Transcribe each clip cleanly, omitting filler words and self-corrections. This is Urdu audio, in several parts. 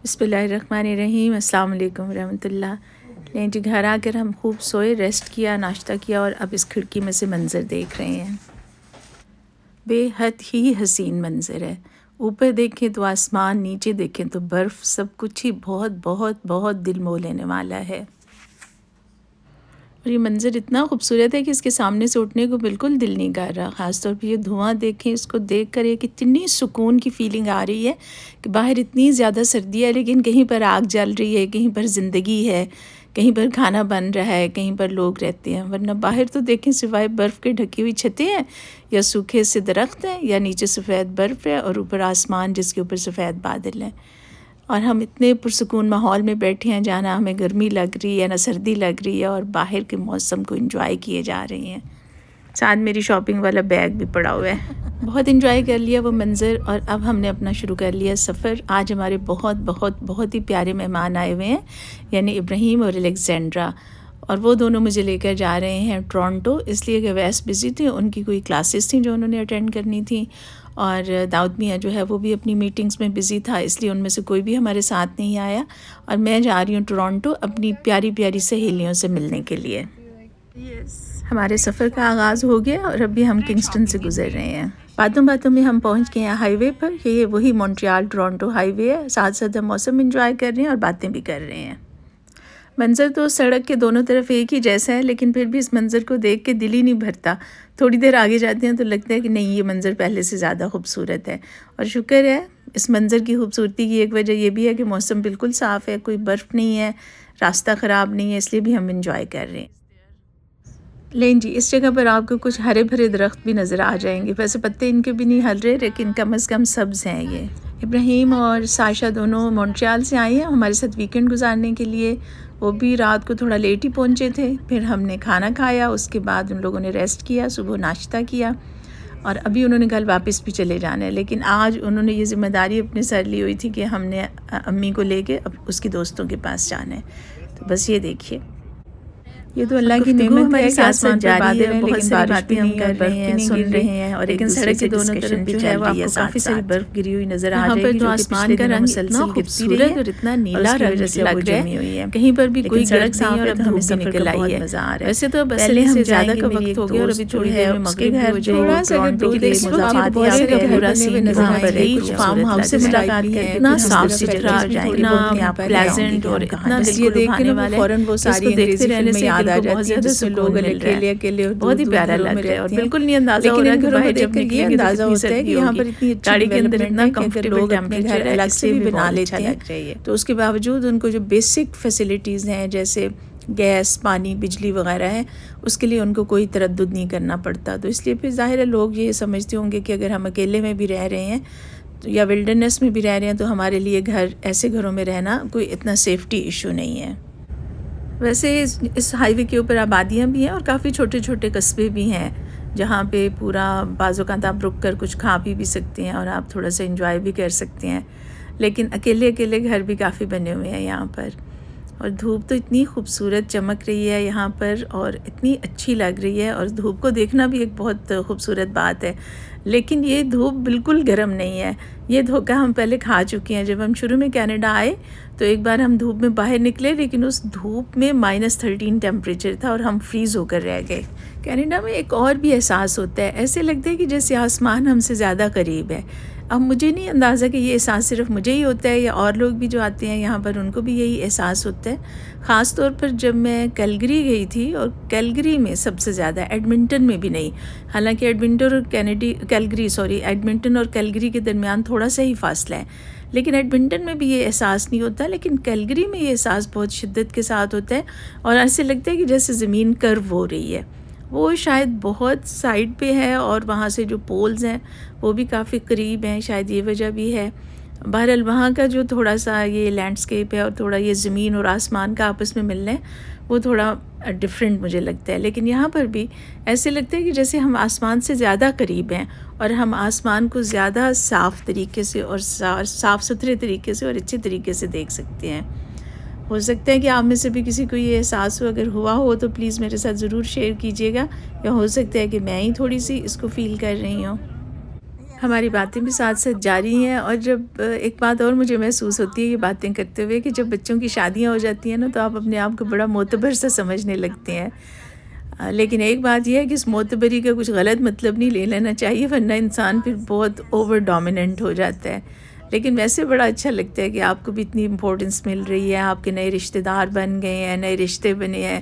بسم اللہ الرحمن الرحیم۔ السلام علیکم ورحمۃ اللہ۔ لیکن جی گھر آ کر ہم خوب سوئے، ریسٹ کیا، ناشتہ کیا اور اب اس کھڑکی میں سے منظر دیکھ رہے ہیں۔ بے حد ہی حسین منظر ہے۔ اوپر دیکھیں تو آسمان، نیچے دیکھیں تو برف، سب کچھ ہی بہت بہت بہت دل مو لینے والا ہے۔ اور یہ منظر اتنا خوبصورت ہے کہ اس کے سامنے سے اٹھنے کو بالکل دل نہیں کر رہا۔ خاص طور پہ یہ دھواں دیکھیں، اس کو دیکھ کر ایک اتنی سکون کی فیلنگ آ رہی ہے کہ باہر اتنی زیادہ سردی ہے لیکن کہیں پر آگ جل رہی ہے، کہیں پر زندگی ہے، کہیں پر کھانا بن رہا ہے، کہیں پر لوگ رہتے ہیں۔ ورنہ باہر تو دیکھیں سوائے برف کے ڈھکی ہوئی چھتیں ہیں یا سوکھے سے درخت ہیں یا نیچے سفید برف ہے اور اوپر آسمان جس کے اوپر سفید بادل ہیں۔ اور ہم اتنے پرسکون ماحول میں بیٹھے ہیں جہاں نہ ہمیں گرمی لگ رہی ہے نہ سردی لگ رہی ہے اور باہر کے موسم کو انجوائے کیے جا رہے ہیں۔ ساتھ میری شاپنگ والا بیگ بھی پڑا ہوا ہے۔ بہت انجوائے کر لیا وہ منظر اور اب ہم نے اپنا شروع کر لیا سفر۔ آج ہمارے بہت بہت بہت ہی پیارے مہمان آئے ہوئے ہیں، یعنی ابراہیم اور الیگزینڈرا، اور وہ دونوں مجھے لے کر جا رہے ہیں ٹورانٹو، اس لیے کہ ویس بزی تھے، ان کی کوئی کلاسز تھیں جو انہوں نے اٹینڈ کرنی تھیں، اور داؤد میاں جو ہے وہ بھی اپنی میٹنگز میں بزی تھا، اس لیے ان میں سے کوئی بھی ہمارے ساتھ نہیں آیا، اور میں جا رہی ہوں ٹورانٹو اپنی پیاری پیاری سہیلیوں سے ملنے کے لیے۔ ہمارے سفر کا آغاز ہو گیا اور ابھی ہم کنگسٹن سے گزر رہے ہیں۔ باتوں باتوں میں ہم پہنچ گئے ہیں ہائی وے پر۔ یہ وہی مونٹریال ٹورانٹو ہائی وے ہے۔ ساتھ ساتھ ہم موسم انجوائے کر رہے ہیں اور باتیں بھی کر رہے ہیں۔ منظر تو سڑک کے دونوں طرف ایک ہی جیسا ہے، لیکن پھر بھی اس منظر کو دیکھ کے دل ہی نہیں بھرتا۔ تھوڑی دیر آگے جاتے ہیں تو لگتا ہے کہ نہیں، یہ منظر پہلے سے زیادہ خوبصورت ہے، اور شکر ہے اس منظر کی خوبصورتی کی ایک وجہ یہ بھی ہے کہ موسم بالکل صاف ہے، کوئی برف نہیں ہے، راستہ خراب نہیں ہے، اس لیے بھی ہم انجوائے کر رہے ہیں۔ لیکن جی اس جگہ پر آپ کو کچھ ہرے بھرے درخت بھی نظر آ جائیں گے، ویسے پتے ان کے بھی نہیں ہل رہے لیکن کم از کم سبز ہیں۔ یہ ابراہیم اور ساشا دونوں مونٹریال سے آئے ہیں ہمارے ساتھ ویکنڈ گزارنے کے لیے۔ وہ بھی رات کو تھوڑا لیٹ ہی پہنچے تھے، پھر ہم نے کھانا کھایا، اس کے بعد ان لوگوں نے ریسٹ کیا، صبح ناشتہ کیا، اور ابھی انہوں نے کل واپس بھی چلے جانا ہے، لیکن آج انہوں نے یہ ذمہ داری اپنے سر لی ہوئی تھی کہ ہم نے امی کو لے کے اب اس کی دوستوں کے پاس جانا ہے۔ تو بس یہ دیکھیے، یہ تو اللہ کی نعمت ہے کہ آسمان پر بادل ہیں، بہت ساری باتیں ہم کر رہے ہیں، سن رہے ہیں، اور لیکن سڑک کے دونوں طرف جو ہے وہ آپ کو کافی ساری برف گری ہوئی نظر آ جائے گی، جو آسمان کا رنگ اتنا خوبصورت اور اتنا نیلا رنگ لگ رہا ہے، کہیں پر بھی کوئی سڑک نہیں ہے اور اب ہمیں سفر کا بہت مزہ آ رہا ہے۔ ویسے تو بس ہم زیادہ کا وقت ہو گیا اور ابھی تھوڑی دیر میں مغرب بھی ہو جائے گی، ٹورانٹو کے لیے مضافات یا پورا سین وہاں پر ہے، فارم ہاؤس سے ملاقات کر کے اتنا صاف ستھرا، اتنا پلیزنٹ اور اتنا دل کو لبھانے والا ہے، وہ ساری دیکھتے رہنے سے دل کو بہت زیادہ لوگ اکیلے بہت ہی پیارا لگ رہا ہے، اور بالکل نہیں اندازہ ہو رہا کہ باہر جب نکلیں گے اندازہ ہوتا ہے کہ یہاں پر اتنی گاڑی کے اندر اتنا کمفرٹیبل ٹیمپریچر الگ سے بھی بنا لیتے ہیں، تو اس کے باوجود ان کو جو بیسک فیسلٹیز ہیں جیسے گیس، پانی، بجلی وغیرہ ہے، اس کے لیے ان کو کوئی تردد نہیں کرنا پڑتا۔ تو اس لیے پھر ظاہر ہے لوگ یہ سمجھتے ہوں گے کہ اگر ہم اکیلے میں بھی رہ رہے ہیں یا ولڈرنیس میں بھی رہ رہے ہیں تو ہمارے لیے ایسے گھروں میں رہنا کوئی اتنا سیفٹی ایشو نہیں ہے۔ ویسے اس ہائی وے کے اوپر آبادیاں بھی ہیں اور کافی چھوٹے چھوٹے قصبے بھی ہیں جہاں پہ پورا بعض اوقات آپ رک کر کچھ کھا بھی سکتے ہیں اور آپ تھوڑا سا انجوائے بھی کر سکتے ہیں، لیکن اکیلے گھر بھی کافی بنے ہوئے ہیں یہاں پر۔ اور دھوپ تو اتنی خوبصورت چمک رہی ہے یہاں پر اور اتنی اچھی لگ رہی ہے، اور دھوپ کو دیکھنا بھی ایک بہت خوبصورت بات ہے، لیکن یہ دھوپ بالکل گرم نہیں ہے۔ یہ دھوکہ ہم پہلے کھا چکے ہیں۔ جب ہم شروع میں کینیڈا آئے تو ایک بار ہم دھوپ میں باہر نکلے، لیکن اس دھوپ میں -13 ٹیمپریچر تھا اور ہم فریز ہو کر رہ گئے۔ کینیڈا میں ایک اور بھی احساس ہوتا ہے، ایسے لگتا ہے کہ جیسے آسمان ہم سے زیادہ قریب ہے۔ اب مجھے نہیں اندازہ کہ یہ احساس صرف مجھے ہی ہوتا ہے یا اور لوگ بھی جو آتے ہیں یہاں پر ان کو بھی یہی احساس ہوتا ہے۔ خاص طور پر جب میں کیلگری گئی تھی، اور کیلگری میں سب سے زیادہ، ایڈمنٹن میں بھی نہیں، حالانکہ ایڈمنٹن اور کیلگری کے درمیان تھوڑا سا ہی فاصلہ ہے، لیکن ایڈمنٹن میں بھی یہ احساس نہیں ہوتا، لیکن کیلگری میں یہ احساس بہت شدت کے ساتھ ہوتا ہے، اور ایسے لگتا ہے کہ جیسے زمین کرو ہو رہی ہے۔ وہ شاید بہت سائڈ پہ ہے اور وہاں سے جو پولز ہیں وہ بھی کافی قریب ہیں، شاید یہ وجہ بھی ہے۔ بہرحال وہاں کا جو تھوڑا سا یہ لینڈسکیپ ہے اور تھوڑا یہ زمین اور آسمان کا آپس میں ملنا ہے وہ تھوڑا ڈفرینٹ مجھے لگتا ہے، لیکن یہاں پر بھی ایسے لگتا ہے کہ جیسے ہم آسمان سے زیادہ قریب ہیں اور ہم آسمان کو زیادہ صاف طریقے سے اور صاف ستھرے طریقے سے اور اچھے طریقے سے دیکھ سکتے ہیں۔ ہو سکتا ہے کہ آپ میں سے بھی کسی کو یہ احساس ہو، اگر ہوا ہو تو پلیز میرے ساتھ ضرور شیئر کیجیے گا، یا ہو سکتا ہے کہ میں ہی تھوڑی سی اس کو فیل کر رہی ہوں۔ ہماری باتیں بھی ساتھ ساتھ جاری ہیں، اور جب ایک بات اور مجھے محسوس ہوتی ہے یہ باتیں کرتے ہوئے کہ جب بچوں کی شادیاں ہو جاتی ہیں نا تو آپ اپنے آپ کو بڑا معتبر سا سمجھنے لگتے ہیں۔ لیکن ایک بات یہ ہے کہ اس معتبری کا کچھ غلط مطلب نہیں لے لینا چاہیے، ورنہ انسان پھر بہت اوور ڈومیننٹ ہو جاتا ہے۔ لیکن ویسے بڑا اچھا لگتا ہے کہ آپ کو بھی اتنی امپورٹنس مل رہی ہے، آپ کے نئے رشتہ دار بن گئے ہیں، نئے رشتے بنے ہیں،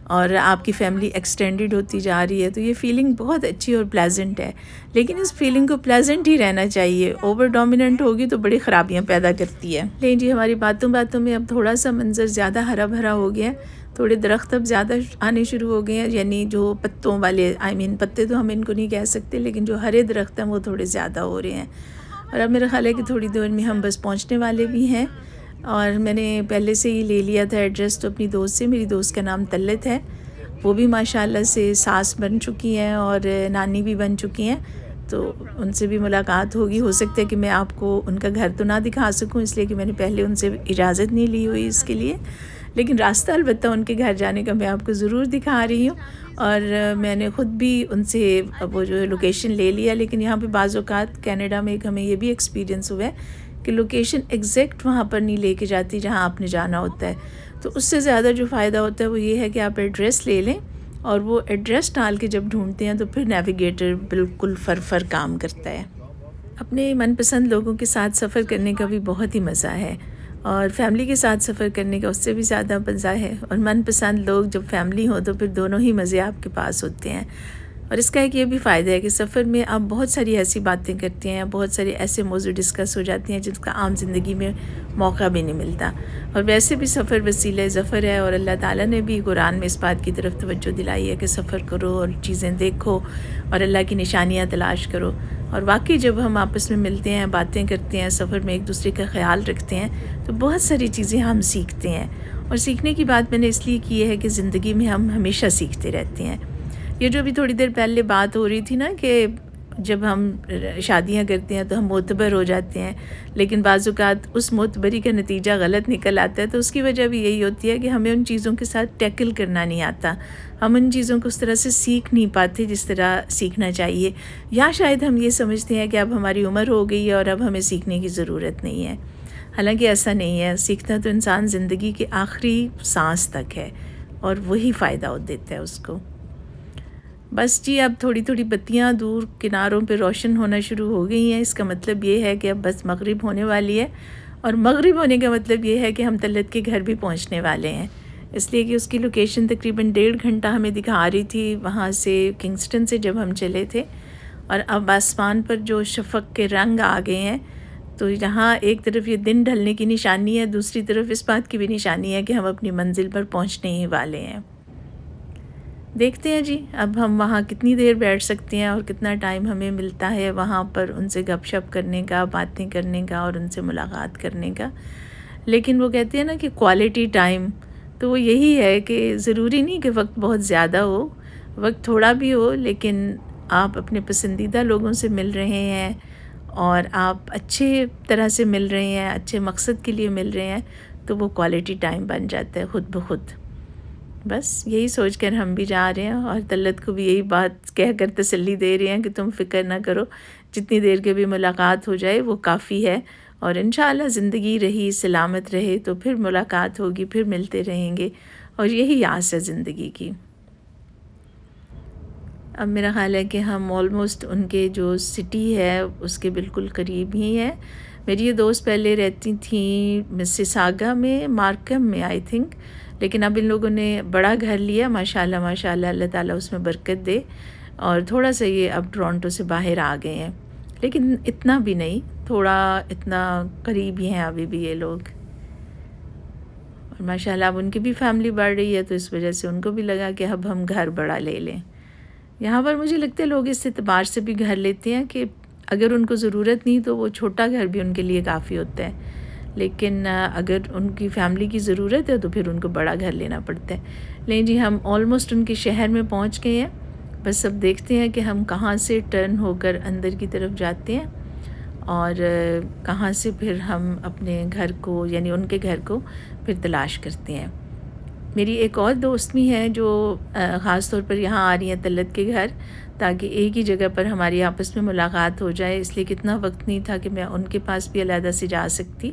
اور آپ کی فیملی ایکسٹینڈڈ ہوتی جا رہی ہے، تو یہ فیلنگ بہت اچھی اور پلیزنٹ ہے۔ لیکن اس فیلنگ کو پلیزنٹ ہی رہنا چاہیے، اوور ڈومیننٹ ہوگی تو بڑی خرابیاں پیدا کرتی ہے۔ لیکن جی ہماری باتوں باتوں میں اب تھوڑا سا منظر زیادہ ہرا بھرا ہو گیا ہے، تھوڑے درخت اب زیادہ آنے شروع ہو گئے ہیں، یعنی جو پتوں والے پتے تو ہم ان کو نہیں کہہ سکتے، لیکن جو ہرے درخت ہیں وہ تھوڑے زیادہ ہو رہے ہیں۔ اور اب میرا خیال ہے کہ تھوڑی دیر میں ہم بس پہنچنے والے بھی ہیں، اور میں نے پہلے سے ہی لے لیا تھا ایڈریس تو اپنی دوست سے۔ میری دوست کا نام طلت ہے، وہ بھی ماشاءاللہ سے ساس بن چکی ہیں اور نانی بھی بن چکی ہیں، تو ان سے بھی ملاقات ہوگی۔ ہو سکتا ہے کہ میں آپ کو ان کا گھر تو نہ دکھا سکوں، اس لیے کہ میں نے پہلے ان سے اجازت نہیں لی ہوئی اس کے لیے، لیکن راستہ البتہ ان کے گھر جانے کا میں آپ کو ضرور دکھا رہی ہوں۔ اور میں نے خود بھی ان سے وہ جو ہے لوکیشن لے لیا، لیکن یہاں پہ بعض اوقات کینیڈا میں ایک ہمیں یہ بھی ایکسپیرینس ہوا ہے کہ لوکیشن ایگزیکٹ وہاں پر نہیں لے کے جاتی جہاں آپ نے جانا ہوتا ہے۔ تو اس سے زیادہ جو فائدہ ہوتا ہے وہ یہ ہے کہ آپ ایڈریس لے لیں، اور وہ ایڈریس ڈال کے جب ڈھونڈتے ہیں تو پھر نیویگیٹر بالکل فر کام کرتا ہے۔ اپنے من پسند لوگوں کے ساتھ سفر کرنے کا بھی بہت ہی مزہ ہے، اور فیملی کے ساتھ سفر کرنے کا اس سے بھی زیادہ مزہ ہے، اور من پسند لوگ جب فیملی ہو تو پھر دونوں ہی مزے آپ کے پاس ہوتے ہیں۔ اور اس کا ایک یہ بھی فائدہ ہے کہ سفر میں آپ بہت ساری ایسی باتیں کرتے ہیں، بہت سارے ایسے موضوع ڈسکس ہو جاتے ہیں جس کا عام زندگی میں موقع بھی نہیں ملتا۔ اور ویسے بھی سفر وسیلہ ظفر ہے، اور اللہ تعالیٰ نے بھی قرآن میں اس بات کی طرف توجہ دلائی ہے کہ سفر کرو اور چیزیں دیکھو اور اللہ کی نشانیاں تلاش کرو۔ اور واقعی جب ہم آپس میں ملتے ہیں، باتیں کرتے ہیں، سفر میں ایک دوسرے کا خیال رکھتے ہیں تو بہت ساری چیزیں ہم سیکھتے ہیں۔ اور سیکھنے کی بات میں نے اس لیے کی ہے کہ زندگی میں ہم ہمیشہ سیکھتے رہتے ہیں۔ یہ جو بھی تھوڑی دیر پہلے بات ہو رہی تھی نا کہ جب ہم شادیاں کرتے ہیں تو ہم معتبر ہو جاتے ہیں، لیکن بعض اوقات اس معتبری کا نتیجہ غلط نکل آتا ہے، تو اس کی وجہ بھی یہی ہوتی ہے کہ ہمیں ان چیزوں کے ساتھ ٹیکل کرنا نہیں آتا، ہم ان چیزوں کو اس طرح سے سیکھ نہیں پاتے جس طرح سیکھنا چاہیے، یا شاید ہم یہ سمجھتے ہیں کہ اب ہماری عمر ہو گئی ہے اور اب ہمیں سیکھنے کی ضرورت نہیں ہے۔ حالانکہ ایسا نہیں ہے، سیکھنا تو انسان زندگی کے آخری سانس تک ہے، اور وہی فائدہ دیتا ہے اس کو۔ بس جی اب تھوڑی تھوڑی بتیاں دور کناروں پہ روشن ہونا شروع ہو گئی ہیں، اس کا مطلب یہ ہے کہ اب بس مغرب ہونے والی ہے، اور مغرب ہونے کا مطلب یہ ہے کہ ہم طلت کے گھر بھی پہنچنے والے ہیں، اس لیے کہ اس کی لوکیشن تقریباً 1.5 گھنٹہ ہمیں دکھا رہی تھی وہاں سے، کنگسٹن سے جب ہم چلے تھے۔ اور اب آسمان پر جو شفق کے رنگ آ گئے ہیں تو یہاں ایک طرف یہ دن ڈھلنے کی نشانی ہے، دوسری طرف اس بات کی بھی نشانی ہے کہ ہم اپنی منزل پر پہنچنے ہی والے ہیں۔ دیکھتے ہیں جی اب ہم وہاں کتنی دیر بیٹھ سکتے ہیں اور کتنا ٹائم ہمیں ملتا ہے وہاں پر ان سے گپ شپ کرنے کا، باتیں کرنے کا اور ان سے ملاقات کرنے کا۔ لیکن وہ کہتے ہیں نا کہ کوالٹی ٹائم، تو وہ یہی ہے کہ ضروری نہیں کہ وقت بہت زیادہ ہو، وقت تھوڑا بھی ہو، لیکن آپ اپنے پسندیدہ لوگوں سے مل رہے ہیں اور آپ اچھے طرح سے مل رہے ہیں، اچھے مقصد کے لیے مل رہے ہیں، تو وہ کوالٹی ٹائم بن جاتا ہے خود بخود۔ بس یہی سوچ کر ہم بھی جا رہے ہیں، اور طلت کو بھی یہی بات کہہ کر تسلی دے رہے ہیں کہ تم فکر نہ کرو، جتنی دیر کے بھی ملاقات ہو جائے وہ کافی ہے، اور انشاءاللہ زندگی رہی سلامت رہے تو پھر ملاقات ہوگی، پھر ملتے رہیں گے، اور یہی آس ہے زندگی کی۔ اب میرا خیال ہے کہ ہم آلموسٹ ان کے جو سٹی ہے اس کے بالکل قریب ہی ہیں۔ میری یہ دوست پہلے رہتی تھیں مسیساگا میں، مارکم میں آئی تھنک، لیکن اب ان لوگوں نے بڑا گھر لیا، ماشاءاللہ ماشاءاللہ، اللہ تعالیٰ اس میں برکت دے، اور تھوڑا سا یہ اب ٹورانٹو سے باہر آ گئے ہیں، لیکن اتنا بھی نہیں، تھوڑا اتنا قریب ہی ہیں ابھی بھی یہ لوگ۔ اور ماشاءاللہ اب ان کی بھی فیملی بڑھ رہی ہے تو اس وجہ سے ان کو بھی لگا کہ اب ہم گھر بڑا لے لیں۔ یہاں پر مجھے لگتا ہے لوگ اس اعتبار سے بھی گھر لیتے ہیں کہ اگر ان کو ضرورت نہیں تو وہ چھوٹا گھر بھی ان کے لیے کافی ہوتا ہے، لیکن اگر ان کی فیملی کی ضرورت ہے تو پھر ان کو بڑا گھر لینا پڑتا ہے۔ لیکن جی ہم آلموسٹ ان کے شہر میں پہنچ گئے ہیں، بس اب دیکھتے ہیں کہ ہم کہاں سے ٹرن ہو کر اندر کی طرف جاتے ہیں، اور کہاں سے پھر ہم اپنے گھر کو، یعنی ان کے گھر کو پھر تلاش کرتے ہیں۔ میری ایک اور دوست بھی ہے جو خاص طور پر یہاں آ رہی ہیں طلعت کے گھر، تاکہ ایک ہی جگہ پر ہماری آپس میں ملاقات ہو جائے، اس لیے کتنا وقت نہیں تھا کہ میں ان کے پاس بھی علیحدہ سے جا سکتی۔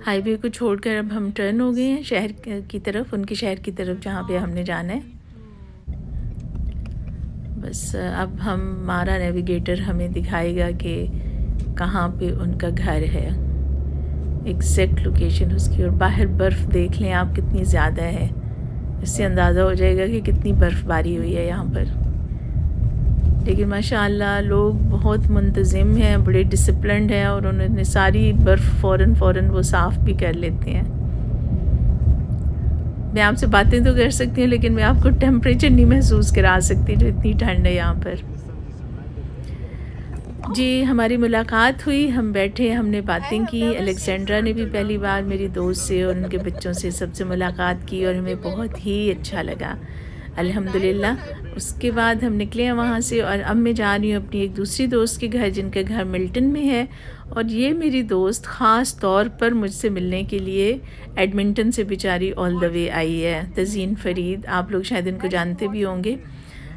ہائی وے کو چھوڑ کر اب ہم ٹرن ہو گئے ہیں شہر کی طرف، ان کے شہر کی طرف جہاں پہ ہم نے جانا ہے۔ بس اب ہمارا نیویگیٹر ہمیں دکھائے گا کہ کہاں پہ ان کا گھر ہے، ایگزیکٹ لوکیشن اس کی، اور باہر برف دیکھ لیں آپ کتنی زیادہ ہے، اس سے اندازہ ہو جائے گا کہ کتنی برف باری ہوئی ہے یہاں پر۔ لیکن ماشاءاللہ لوگ بہت منتظم ہیں، بڑے ڈسپلنڈ ہیں، اور انہوں نے ساری برف فوراً وہ صاف بھی کر لیتے ہیں۔ میں آپ سے باتیں تو کر سکتی ہوں لیکن میں آپ کو ٹیمپریچر نہیں محسوس کرا سکتی جو اتنی ٹھنڈ ہے یہاں پر۔ جی ہماری ملاقات ہوئی، ہم بیٹھے، ہم نے باتیں کی، الیگزینڈرا نے بھی پہلی بار میری دوست سے اور ان کے بچوں سے سب سے ملاقات کی، اور ہمیں بہت ہی اچھا لگا الحمدللہ۔ اس کے بعد ہم نکلے ہیں وہاں سے، اور اب میں جا رہی ہوں اپنی ایک دوسری دوست کے گھر، جن کا گھر ملٹن میں ہے، اور یہ میری دوست خاص طور پر مجھ سے ملنے کے لیے ایڈمنٹن سے بیچاری آل دا وے آئی ہے، تزین فرید۔ آپ لوگ شاید ان کو جانتے بھی ہوں گے،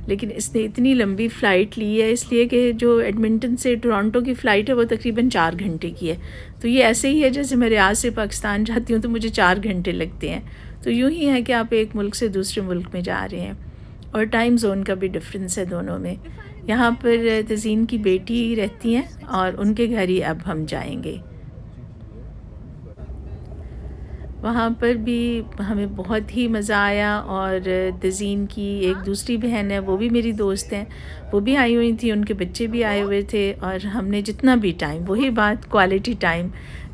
لیکن اس نے اتنی لمبی فلائٹ لی ہے، اس لیے کہ جو ایڈمنٹن سے ٹورانٹو کی فلائٹ ہے وہ تقریباً 4 گھنٹے کی ہے، تو یہ ایسے ہی ہے جیسے میں ریاض سے پاکستان جاتی ہوں تو مجھے 4 گھنٹے لگتے ہیں، تو یوں ہی ہے کہ آپ ایک ملک سے دوسرے ملک میں جا رہے ہیں، اور ٹائم زون کا بھی ڈفرینس ہے دونوں میں۔ یہاں پر تزین کی بیٹی رہتی ہیں اور ان کے گھر ہی اب ہم جائیں گے۔ وہاں پر بھی ہمیں بہت ہی مزہ آیا، اور تزین کی ایک دوسری بہن ہے، وہ بھی میری دوست ہیں، وہ بھی آئی ہوئی تھی، ان کے بچے بھی آئے ہوئے تھے، اور ہم نے جتنا بھی ٹائم، وہی بات کوالٹی ٹائم،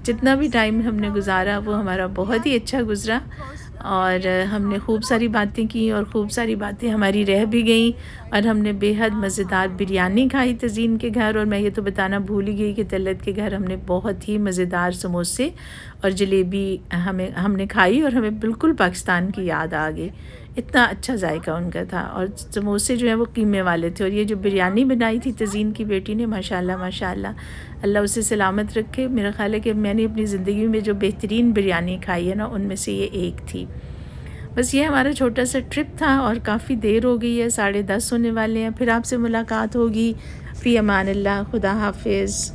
جتنا بھی ٹائم ہم نے گزارا وہ ہمارا بہت ہی اچھا گزرا، اور ہم نے خوب ساری باتیں کی، اور خوب ساری باتیں ہماری رہ بھی گئیں، اور ہم نے بے حد مزیدار بریانی کھائی تزین کے گھر، اور میں یہ تو بتانا بھول ہی گئی کہ طلعت کے گھر ہم نے بہت ہی مزیدار سموسے اور جلیبی ہم نے کھائی، اور ہمیں بالکل پاکستان کی یاد آ گئی، اتنا اچھا ذائقہ ان کا تھا، اور سموسے جو ہیں وہ قیمے والے تھے، اور یہ جو بریانی بنائی تھی تزین کی بیٹی نے، ماشاءاللہ ماشاءاللہ اللہ اسے سلامت رکھے۔ میرا خیال ہے کہ میں نے اپنی زندگی میں جو بہترین بریانی کھائی ہے نا، ان میں سے یہ ایک تھی۔ بس یہ ہمارا چھوٹا سا ٹرپ تھا، اور کافی دیر ہو گئی ہے، 10:30 ہونے والے ہیں، پھر آپ سے ملاقات ہوگی۔ فی امان اللہ، خدا حافظ۔